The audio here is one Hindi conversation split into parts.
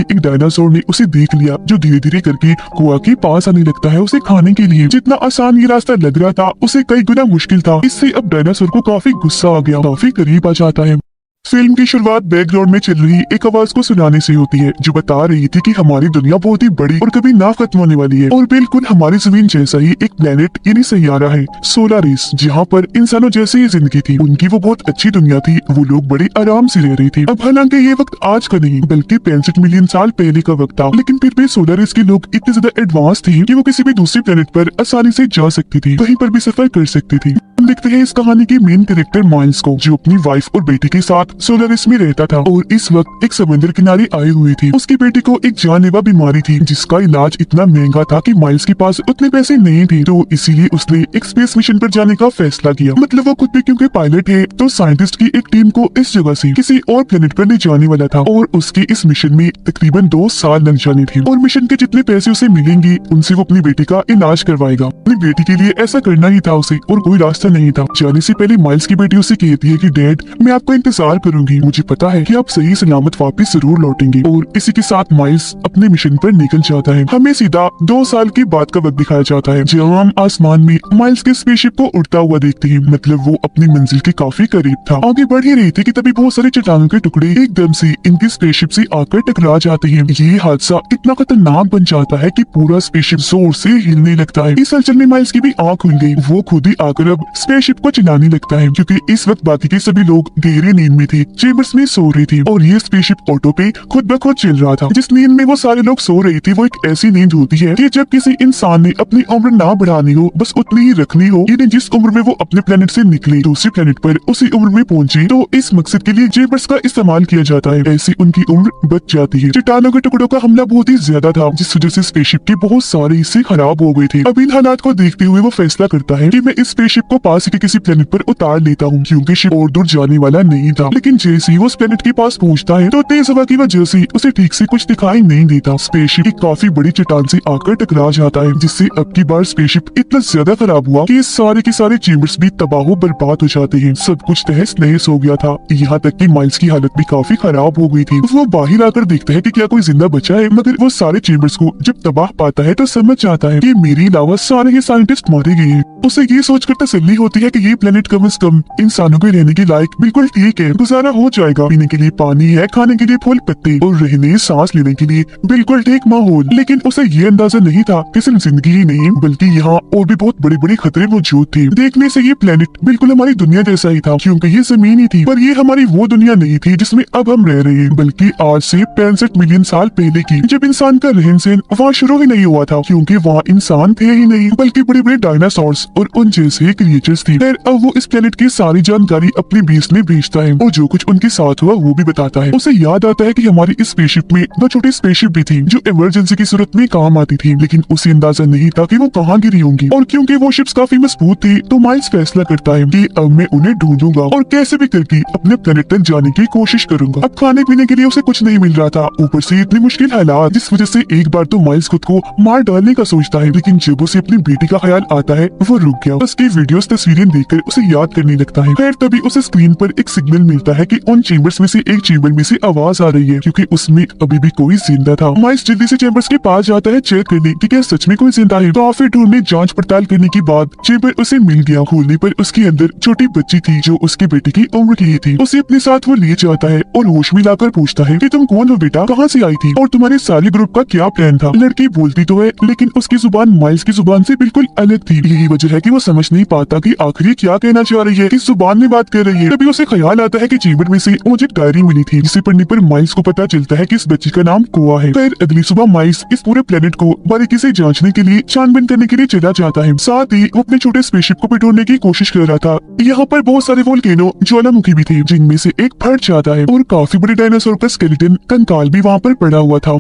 एक डायनासोर ने उसे देख लिया, जो धीरे धीरे करके कुआ के पास आने लगता है उसे खाने के लिए। जितना आसान ये रास्ता लग रहा था, उसे कई गुना मुश्किल था। इससे अब डायनासोर को काफी गुस्सा आ गया, काफी करीब आ जाता है। फिल्म की शुरुआत बैकग्राउंड में चल रही एक आवाज को सुनाने से होती है, जो बता रही थी कि हमारी दुनिया बहुत ही बड़ी और कभी ना खत्म होने वाली है, और बिल्कुल हमारी जमीन जैसा ही एक प्लेनेट यानी सैयारा है, सोलारिस, जहाँ पर इंसानों जैसी ही जिंदगी थी। उनकी वो बहुत अच्छी दुनिया थी, वो लोग बड़े आराम से रह रहे थे। अब हालांकि ये वक्त आज का नहीं बल्कि 65 मिलियन साल पहले का वक्त था, लेकिन फिर भी सोलारिस के लोग इतने ज्यादा एडवांस थे कि वो किसी भी दूसरे प्लेनेट पर आसानी से जा सकती थी, कहीं पर भी सफर कर सकती थी। हम देखते हैं इस कहानी के मेन कैरेक्टर माइल्स को, जो अपनी वाइफ और बेटी के साथ सोलारिस में रहता था और इस वक्त एक समुद्र किनारे आए हुए थे। उसकी बेटी को एक जानलेवा बीमारी थी, जिसका इलाज इतना महंगा था कि माइल्स के पास उतने पैसे नहीं थे, तो इसीलिए उसने एक स्पेस मिशन पर जाने का फैसला किया। मतलब वो खुद भी क्योंकि पायलट है, तो साइंटिस्ट की एक टीम को इस जगह से किसी और प्लेनेट पर ले जाने वाला था, और उसके इस मिशन में तकरीबन 2 साल लग जाने थे, और मिशन के जितने पैसे उसे मिलेंगे उनसे वो अपनी बेटी का इलाज करवाएगा। अपनी बेटी के लिए ऐसा करना ही था उसे, और कोई रास्ता नहीं था। जाने से पहले माइल्स की बेटी उसे कहती है कि डैड, मैं आपका इंतजार करूंगी, मुझे पता है कि आप सही सलामत वापस जरूर लौटेंगे। और इसी के साथ माइल्स अपने मिशन पर निकल जाता है। हमें सीधा 2 साल के बाद का वक्त दिखाया जाता है, जब हम आसमान में माइल्स के स्पेसशिप को उड़ता हुआ देखते हैं। मतलब वो अपनी मंजिल के काफी करीब था, आगे बढ़ ही रही थी कि तभी बहुत सारे चट्टानों के टुकड़े एकदम से इनकी स्पेसशिप से आकर टकरा जाते हैं। ये हादसा इतना खतरनाक बन जाता है कि पूरा स्पेसशिप जोर से हिलने लगता है। इस हलचल में माइल्स की भी आंख खुल गई, वो खुद ही आकर अब स्पेसशिप को चलाने लगता है, क्योंकि इस वक्त बाकी के सभी लोग गहरी नींद में थे, चेम्बर्स में सो रही थी, और ये स्पेसशिप ऑटो पे खुद ब खुद चल रहा था। जिस नींद में वो सारे लोग सो रहे थे, वो एक ऐसी नींद होती है कि जब किसी इंसान ने अपनी उम्र ना बढ़ानी हो, बस उतनी ही रखनी हो, यानी जिस उम्र में वो अपने प्लेनेट से निकले दूसरे प्लेनेट पर उसी उम्र में पहुंचे, तो इस मकसद के लिए चेम्बर्स का इस्तेमाल किया जाता है। ऐसी उनकी उम्र बच जाती है। चट्टानों के टुकड़ों का हमला बहुत ही ज्यादा था, जिस वजह से स्पेसशिप के बहुत सारे हिस्से खराब हो गए थे। अब इन हालात को देखते हुए वो फैसला करता है कि मैं इस स्पेसशिप को पास के किसी प्लेनेट पर उतार लेता हूँ, क्योंकि शिप और दूर जाने वाला नहीं था। लेकिन जैसे ही वो उस प्लेनेट के पास पहुंचता है, तो तेज हवा की वजह से उसे ठीक से कुछ दिखाई नहीं देता। स्पेसशिप एक काफी बड़ी चट्टान से आकर टकरा जाता है, जिससे अब की बार स्पेसशिप इतना ज्यादा खराब हुआ कि सारे के सारे चेम्बर्स भी तबाह बर्बाद हो जाते हैं। सब कुछ तहस नहस हो गया था, यहाँ तक कि माइल्स की हालत भी काफी खराब हो गई थी। वो बाहर आकर देखता है कि क्या कोई जिंदा बचा है, मगर वो सारे चेम्बर्स को जब तबाह पाता है तो समझ जाता है कि मेरे अलावा सारे के साइंटिस्ट मारे गए हैं। उसे ये सोचकर तसल्ली होती है कि ये प्लेनेट कम से कम इंसानों के रहने के लायक बिल्कुल ठीक है, गुजारा हो जाएगा। पीने के लिए पानी है, खाने के लिए फूल पत्ते, और रहने सांस लेने के लिए बिल्कुल ठीक माहौल। लेकिन उसे ये अंदाजा नहीं था कि सिर्फ जिंदगी ही नहीं बल्कि यहाँ और भी बहुत बड़े बड़े खतरे मौजूद थे। देखने से ये प्लेनेट बिल्कुल हमारी दुनिया जैसा ही था, क्योंकि ये जमीन ही थी, पर ये हमारी वो दुनिया नहीं थी जिसमें अब हम रह रहे हैं, बल्कि आज से 65 मिलियन साल पहले की, जब इंसान का रहन सहन वहाँ शुरू ही नहीं हुआ था, क्योंकि वहाँ इंसान थे ही नहीं बल्कि बड़े बड़े डायनासोर्स और उन जैसे क्रिएचर्स थे। फिर अब वो इस प्लेनेट की सारी जानकारी अपने बेस में भेजता है, और जो कुछ उनके साथ हुआ वो भी बताता है। उसे याद आता है कि हमारी इस स्पेसशिप में 2 छोटी स्पेसशिप भी थी, जो इमरजेंसी की सूरत में काम आती थी, लेकिन उसे अंदाजा नहीं था कि वो कहाँ गिरी होंगी। और क्योंकि वो शिप्स काफी मजबूत थी, तो माइल्स फैसला करता है कि अब मैं उन्हें ढूंढूंगा और कैसे भी करके अपने प्लेनेट तक जाने की कोशिश करूंगा। अब खाने पीने के लिए उसे कुछ नहीं मिल रहा था, ऊपर से इतनी मुश्किल हालात, जिस वजह से एक बार तो माइल्स खुद को मार डालने का सोचता है, लेकिन जब उसे अपनी बेटी का ख्याल आता है वो रुक गया। उसकी वीडियोस तस्वीरें देखकर उसे याद करने लगता है। खैर तभी उसे स्क्रीन पर एक सिग्नल मिलता है कि उन चेम्बर्स में से एक चेम्बर में से आवाज आ रही है, क्योंकि उसमें अभी भी कोई जिंदा था। माइल्स जल्दी से चेम्बर्स के पास जाता है चेक करने कि क्या सच में कोई जिंदा है। काफी ढूंढने जांच पड़ताल करने के बाद चेम्बर उसे मिल गया। खोलने पर उसके अंदर छोटी बच्ची थी, जो उसकी बेटी की उम्र की थी। उसे अपने साथ वो ले जाता है और होश में लाकर पूछता है कि तुम कौन हो बेटा, कहाँ से आई थी और तुम्हारे सारे ग्रुप का क्या प्लान था। लड़की बोलती तो है, लेकिन उसकी जुबान माइल्स की जुबान से बिल्कुल अलग थी। यही वजह है कि वो समझ नहीं पाता कि आखिर क्या कहना चाह रही है, किस जुबान में बात कर रही है। तभी उसे ख्याल आता है कि चेम्बर में से मुझे एक डायरी मिली थी, जिसे पढ़ने पर माइल्स को पता चलता है कि इस बच्ची का नाम कुआ है। फिर अगली सुबह माइल्स इस पूरे प्लेनेट को बारीकी से जांचने के लिए छानबीन करने के लिए चला जाता है। साथ ही वो अपने छोटे स्पेसशिप को पिटोड़ने की कोशिश कर रहा था। यहाँ पर बहुत सारे वोल्केनो ज्वालामुखी भी थे, जिनमें से एक फट जाता है और काफी बड़े डायनासोर का स्केलेटन कंकाल भी वहाँ पर पड़ा हुआ था।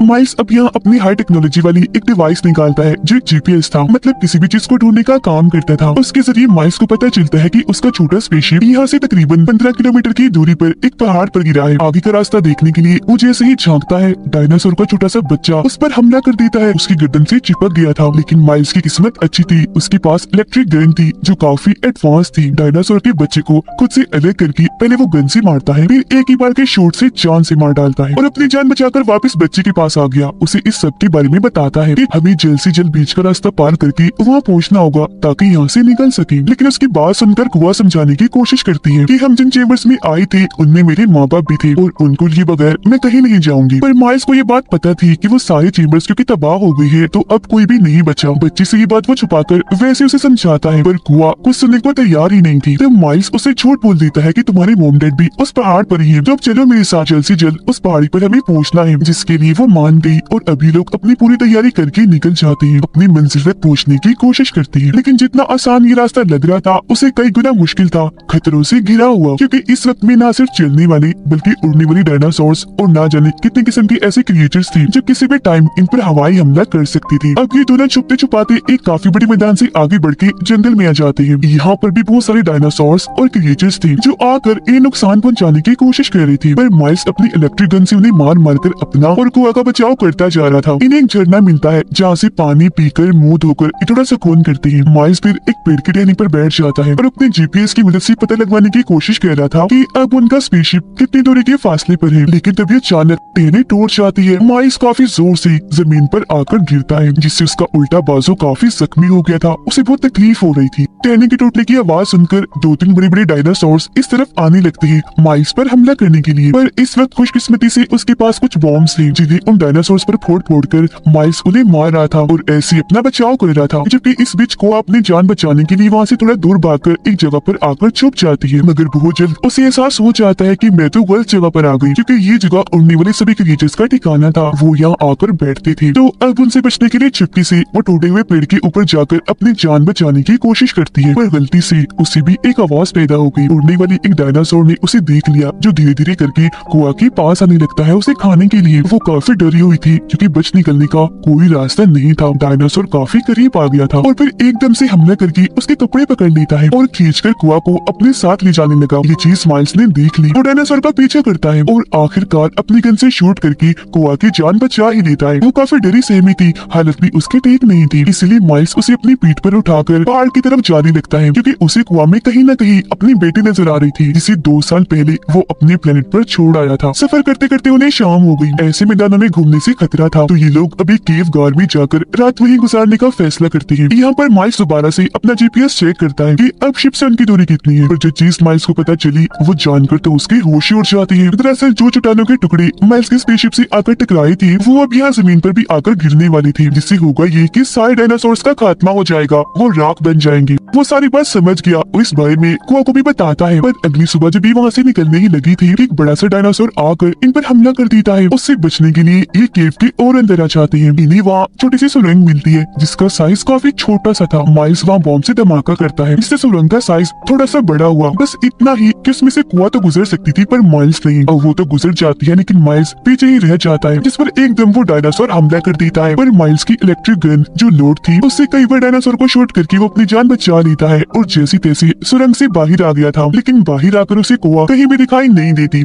माइल्स अब यहाँ अपनी हाई टेक्नोलॉजी वाली एक डिवाइस निकालता है जो एक जीपीएस था, मतलब किसी भी चीज को ढूंढने का काम करता था। उसके जरिए माइल्स को पता चलता है कि उसका छोटा स्पेसशिप यहाँ से तकरीबन 15 किलोमीटर की दूरी पर एक पहाड़ पर गिरा है। आगे का रास्ता देखने के लिए वो जैसे ही झांकता है, डायनासोर का छोटा सा बच्चा उस पर हमला कर देता है। उसकी गर्दन से चिपक गया था, लेकिन माइल्स की किस्मत अच्छी थी, उसके पास इलेक्ट्रिक गन थी जो काफी एडवांस थी। डायनासोर के बच्चे को खुद से अलग करके पहले वो गन से मारता है, फिर एक ही बार के शॉट से जान से मार डालता है और अपनी जान बचाकर वापस बच्चे के पास आ गया। उसे इस सब के बारे में बताता है कि हमें जल्द से जल्द बीच का रास्ता पार करके वहाँ पहुँचना होगा ताकि यहाँ से निकल सके। लेकिन उसकी बात सुनकर कुआ समझाने की कोशिश करती है कि हम जिन चेम्बर्स में आए थे उनमें मेरे माँ बाप भी थे और उनको लिए बगैर मैं कहीं नहीं जाऊंगी। पर माइल्स को ये बात पता थी कि वो सारे चेम्बर्स क्योंकि तबाह हो गई है तो अब कोई भी नहीं बचा। बच्चे से ये बात वो छुपाकर वैसे उसे समझाता है, पर कुआ कुछ सुनने को तैयार ही नहीं थी। तब माइल्स उसे झूठ बोल देता है कि तुम्हारे मॉम डैड भी उस पहाड़ पर ही है, तो अब चलो मेरे साथ जल्द से जल्द उस पहाड़ी पर हमें पहुँचना है। जिसके लिए वो मान गई और अभी लोग अपनी पूरी तैयारी करके निकल जाते हैं, अपनी मंजिल तक पहुँचने की कोशिश करती है। लेकिन जितना आसान ये रास्ता लग रहा था उसे कई गुना मुश्किल था, खतरों से घिरा हुआ, क्योंकि इस वक्त में न सिर्फ चलने वाली बल्कि उड़ने वाली डायनासोर्स और ना जाने कितने किस्म की ऐसे क्रिएचर्स थी जो किसी भी टाइम इन पर हवाई हमला कर सकती थी। अब ये दोनों छुपते छुपाते एक काफी बड़े मैदान से आगे बढ़ के जंगल में आ जाते हैं। यहाँ पर भी बहुत सारे डायनासोर्स और क्रिएचर्स थे जो आकर इन्हें नुकसान पहुँचाने की कोशिश कर रही थी, पर माइल्स अपनी इलेक्ट्रिक गन से उन्हें मार मार कर अपना और कुआ का बचाव करता जा रहा था। इन्हें एक झरना मिलता है जहाँ से पानी पीकर मुंह धोकर थोड़ा सुकून करते हैं। माइल्स फिर एक पेड़ की टहनी पर बैठ जाता है और अपने जीपीएस की मदद से पता लगवाने की कोशिश कर रहा था कि अब उनका स्पेसशिप कितनी दूरी के फासले पर है। लेकिन तभी अचानक टहनी टूट जाती है। माइल्स काफी जोर से जमीन पर आकर गिरता है, जिससे उसका उल्टा बाजू काफी जख्मी हो गया था। उसे बहुत तकलीफ हो रही थी। टहनी के टूटने की आवाज सुनकर 2-3 बड़े बड़े डायनासोर्स इस तरफ आने लगते हैं माइल्स पर हमला करने के लिए। पर इस वक्त खुशकिस्मती से उसके पास कुछ बॉम्ब्स थे जिन्हें उन डायनासोर्स पर फोड़ फोड़ कर माइल्स उन्हें मार रहा था और ऐसे अपना बचाव कर रहा था। जबकि इस बीच को अपनी जान बचाने के लिए वहाँ से थोड़ा दूर भागकर एक जगह पर आकर छुप जाती है, मगर बहुत जल्द उसे एहसास हो जाता है कि मैं तो गलत जगह पर आ गई, क्योंकि ये जगह उड़ने वाले सभी क्रिएचर्स का ठिकाना था। वो यहाँ आकर बैठते थे, तो अब उनसे बचने के लिए चुपके से वो टूटे हुए पेड़ के ऊपर जाकर अपनी जान बचाने की कोशिश करती है, पर गलती से उसे भी एक आवाज पैदा हो गई। उड़ने वाली एक डायनासोर ने उसे देख लिया जो धीरे धीरे करके कुआ के पास आने लगता है उसे खाने के लिए। वो काफी डरी हुई थी क्योंकि बच निकलने का कोई रास्ता नहीं था। डायनासोर काफी करीब आ गया था और फिर एकदम से हमला करके उसके कपड़े पकड़ लेता है और खींचकर कुआ को अपने साथ ले जाने लगा। ये चीज माइल्स ने देख ली। वो डायनासोर का पीछा करता है और आखिरकार अपनी गन से शूट करके कुआ की जान बचा ही लेता है। वो काफी डरी सहमी थी, हालत भी उसकी ठीक नहीं थी, इसलिए माइल्स उसे अपनी पीठ पर उठाकर पहाड़ की तरफ जाने लगता है, क्योंकि उसे कुआ में कहीं न कहीं अपनी बेटी नजर आ रही थी जिसे 2 साल पहले वो अपने प्लेनेट पर छोड़ आया था। सफर करते करते उन्हें शाम हो गई। ऐसे मैदानों में घूमने से खतरा था, तो ये लोग अभी केव गार में जाकर रात वहीं गुजारने का फैसला करते हैं। यहाँ पर माइल्स दोबारा से अपना जीपीएस चेक करता है कि अब शिप से उनकी दूरी कितनी है, पर जो चीज माइल्स को पता चली वो जानकर तो उसके होश ही उड़ जाती है। दरअसल जो चट्टानों के टुकड़े माइल्स के स्पेसशिप से आकर टकराए थे वो अब यहाँ जमीन पर भी आकर गिरने वाली थी, जिससे होगा ये कि सारे डायनासोर्स का खात्मा हो जाएगा, वो राख बन जाएंगे। वो सारी बात समझ गया और इस बारे में कुआ को भी बताता है, पर अगली सुबह जब भी वहाँ से निकलने ही लगी थी एक बड़ा सा डायनासोर आकर इन पर हमला कर देता है। उससे बचने के लिए ये केव के और अंदर आ जाते हैं। इन्हें वहाँ छोटी सी सुरंग मिलती है जिसका साइज काफी छोटा सा था। माइल्स वहाँ बॉम्ब से धमाका करता है, जिससे सुरंग का साइज थोड़ा सा बड़ा हुआ, बस इतना ही कि उसमें से कुआ तो गुजर सकती थी पर माइल्स नहीं। और वो तो गुजर जाती है लेकिन माइल्स पीछे ही रह जाता है, जिस पर एकदम वो डायनासोर हमला कर देता है। पर माइल्स की इलेक्ट्रिक गन जो लोड थी उससे कई बार डायनासोर को शूट करके वो अपनी जान बचा लेता है और जैसी तैसी सुरंग से बाहर आ गया था। लेकिन बाहर आकर उसे कुआ कहीं भी दिखाई नहीं देती।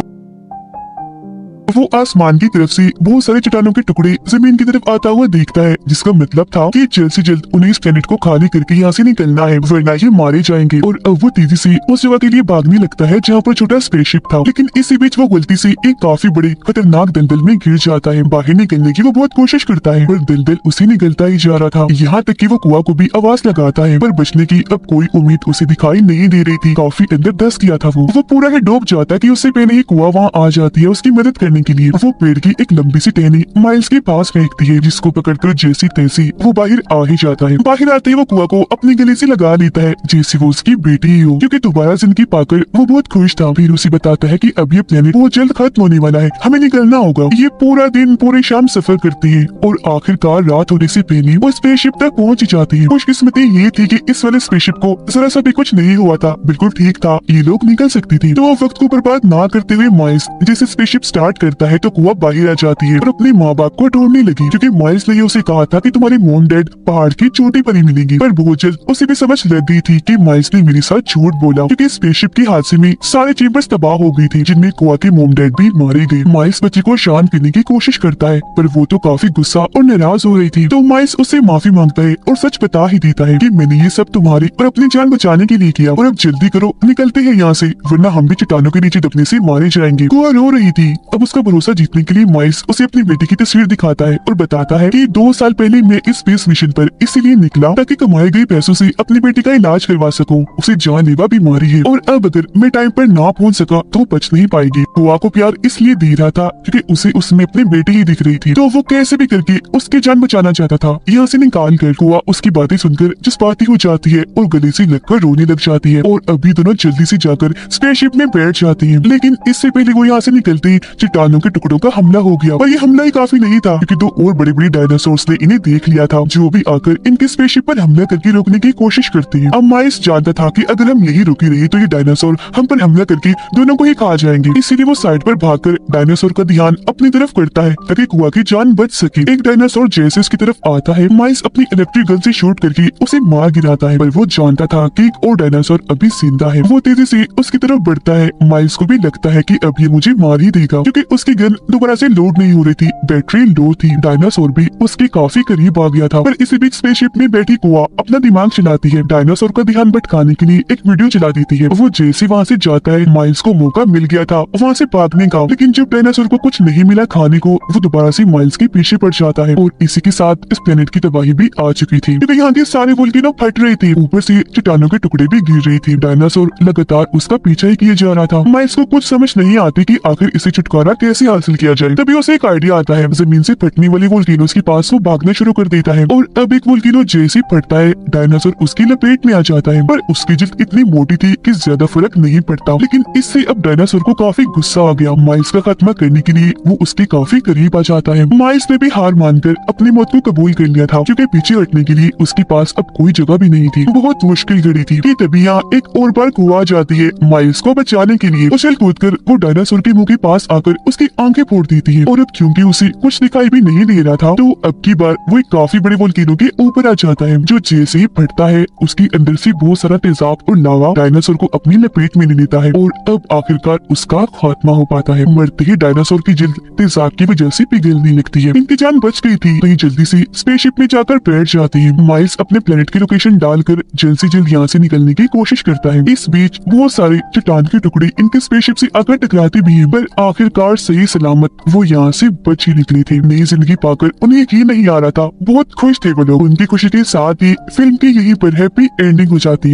वो आसमान की तरफ से बहुत सारे चट्टानों के टुकड़े जमीन की तरफ आता हुआ देखता है, जिसका मतलब था कि जल्द से जल्द उन्हें इस प्लेनेट को खाली करके यहाँ से निकलना है, वरना ये मारे जाएंगे। और अब वो तेजी से उस जगह के लिए भागने लगता है जहाँ पर छोटा स्पेसशिप था। लेकिन इसी बीच वो गलती से एक काफी बड़े खतरनाक दलदल में गिर जाता है। बाहर निकलने की वो बहुत कोशिश करता है पर दलदल उसे निकलता ही जा रहा था। यहाँ तक कि वो कुआ को भी आवाज लगाता है, पर बचने की अब कोई उम्मीद उसे दिखाई नहीं दे रही थी। काफी अंदर धंस गया था वो पूरा ही डूब जाता है कि उससे पहले ही कुआ वहाँ आ जाती है उसकी मदद करने के लिए। वो पेड़ की एक लंबी सी टहनी माइल्स के पास फेंकती है, जिसको पकड़कर जैसी तैसी वो बाहर आ ही जाता है। बाहर आते ही वो कुआ को अपने गले से लगा लेता है जैसे वो उसकी बेटी ही हो, क्योंकि दोबारा जिंदगी पाकर वो बहुत खुश था। फिर उसे बताता है कि अब ये प्लेनेट बहुत जल्द खत्म होने वाला है, हमें निकलना होगा। ये पूरा दिन पूरी शाम सफर करती है और आखिरकार रात होने से पहले वो स्पेसशिप तक पहुंच जाती है। खुशकिस्मती ये थी कि इस वाले स्पेसशिप को जरा सा भी कुछ नहीं हुआ था, बिल्कुल ठीक था, ये लोग निकल सकती थी। तो वो वक्त को बर्बाद ना करते हुए माइल्स जैसे स्पेसशिप स्टार्ट करता है तो कुआ बाहर आ जाती है और अपने माँ बाप को ढूंढने लगी, क्योंकि माइल्स ने उसे कहा था कि तुम्हारे मॉम डैड पहाड़ की चोटी पर ही मिलेंगी। पर बहुत जल्द उसे भी समझ लग गई थी कि माइल्स ने मेरे साथ झूठ बोला, क्योंकि स्पेसशिप के हादसे में सारे चेम्बर्स तबाह हो गई थी, जिनमें कुआ के मॉम डैड भी मारे गए। माइल्स बच्चे को शांत करने की कोशिश करता है, पर वो तो काफी गुस्सा और नाराज हो रही थी। तो माइल्स उससे माफी मांगता है और सच बता ही देता है कि मैंने ये सब तुम्हारी और अपनी जान बचाने के लिए किया, और अब जल्दी करो, निकलते हैं यहाँ से, वरना हम भी चट्टानों के नीचे दबने से मारे जाएंगे। कुआ रो रही थी। अब उसका भरोसा जीतने के लिए माइल्स उसे अपनी बेटी की तस्वीर दिखाता है और बताता है कि 2 साल पहले मैं इस स्पेस मिशन पर इसीलिए निकला ताकि कमाए गए पैसों से अपनी बेटी का इलाज करवा सकूं। उसे जानलेवा बीमारी है और अब अगर मैं टाइम पर ना पहुंच सका तो बच नहीं पाएगी। कुआ को प्यार इसलिए दे रहा था क्योंकि उसे उसमें अपनी बेटी ही दिख रही थी, तो वो कैसे भी करके उसकी जान बचाना चाहता था। यहाँ से निकाल कर कुआ उसकी बातें सुनकर जज्बाती हो जाती है और गले से लगकर रोने लग जाती है, और अभी दोनों जल्दी से जाकर स्पेसशिप में बैठ जाती हैं। लेकिन इससे पहले वो यहाँ से निकलते ही चट्टानों के टुकड़ों का हमला हो गया, और ये हमला ही काफी नहीं था क्योंकि 2 और बड़े-बड़े डायनासोर्स ने इन्हें देख लिया था, जो भी आकर इनके स्पेसशिप पर हमला करके रोकने की कोशिश करते हैं। अब माइल्स जानता था कि अगर हम यही रुके रहे तो ये डायनासोर हम पर हमला करके दोनों को ही खा जाएंगे, इसीलिए वो साइड पर भागकर डायनासोर का ध्यान अपनी तरफ करता है ताकि कुआ की जान बच सके। एक डायनासोर जैसे उसकी तरफ आता है, माइल्स अपनी इलेक्ट्रिक गन से शूट करके उसे मार गिराता है, पर वो जानता था कि एक और डायनासोर अभी जिंदा है। वो तेजी से उसकी तरफ बढ़ता है। माइल्स को भी लगता है कि अब ये मुझे मार ही देगा, क्योंकि उसकी गन दोबारा से लोड नहीं हो रही थी, बैटरी लो थी। डायनासोर भी उसके काफी करीब आ गया था, पर इसी बीच स्पेसशिप में बैठी कुआ अपना दिमाग चलाती है। डायनासोर का ध्यान भटकाने के लिए एक वीडियो चला देती है। वो जैसे वहाँ से जाता है, माइल्स को मौका मिल गया था वहाँ से भागने का, लेकिन जब डायनासोर को कुछ नहीं मिला खाने को, वो दोबारा से माइल्स के पीछे पड़ जाता है, और इसी के साथ इस प्लेनेट की तबाही भी आ चुकी थी, क्योंकि यहाँ के सारे वोल्केनो फट रहे थे, ऊपर से चट्टानों के टुकड़े भी गिर रहे थे। डायनासोर लगातार उसका पीछा ही किए जा रहा था। माइल्स को कुछ समझ नहीं आती कि आखिर इसे छुटकारा कैसे हासिल किया जाए। तभी उसे एक आइडिया आता है। जमीन से फटने वाले वोल्केनोस के पास वो भागना शुरू कर देता है, और अब एक वोल्केनो जैसे फटता है, डायनासोर उसकी लपेट में आ जाता है, पर उसकी जिल्द इतनी मोटी थी कि ज्यादा फर्क नहीं पड़ता। लेकिन इससे अब डायनासोर को काफी गुस्सा आ गया। माइल्स का खात्मा करने के लिए वो उसके काफी करीब आ जाता है। माइल्स ने भी हार मानकर अपनी मौत को कबूल कर लिया था, क्योंकि पीछे हटने के लिए उसके पास अब कोई जगह भी नहीं थी। बहुत मुश्किल घड़ी थी कि तभी यहाँ एक और बार कुआ आ जाती है। माइल्स को बचाने के लिए उछल कूदकर वो डायनासोर के मुंह के पास आकर उसकी आंखें फोड़ देती है, और अब क्योंकि उसे कुछ दिखाई भी नहीं दे रहा था, तो अब की बार वो एक काफी बड़े वोल्केनो के ऊपर आ जाता है, जो जैसे ही फटता है उसके अंदर से बहुत सारा तेजाब और लावा डायनासोर को अपनी लपेट में ले लेता है, और अब आखिरकार उसका खात्मा हो पाता है। मरते ही डायनासोर की जिल्द तेजाब की वजह से पिघलने लगती है। इनकी जान बच गई थी, तो ये जल्दी से स्पेसशिप में जाकर बैठ जाती है। माइल्स अपने प्लेनेट की लोकेशन डालकर जल्द से जल्द यहाँ से निकलने की कोशिश करता है। इस बीच बहुत सारे चट्टान के टुकड़े इनके स्पेसशिप से आकर टकराते भी हैं, पर आखिरकार सही सलामत वो यहाँ से बच ही निकली थी। नई जिंदगी पाकर उन्हें यकीन नहीं आ रहा था। बहुत खुश थे वो लोग। उनकी खुशी के साथ ही फिल्म की यहीं पर हैप्पी एंडिंग हो जाती है।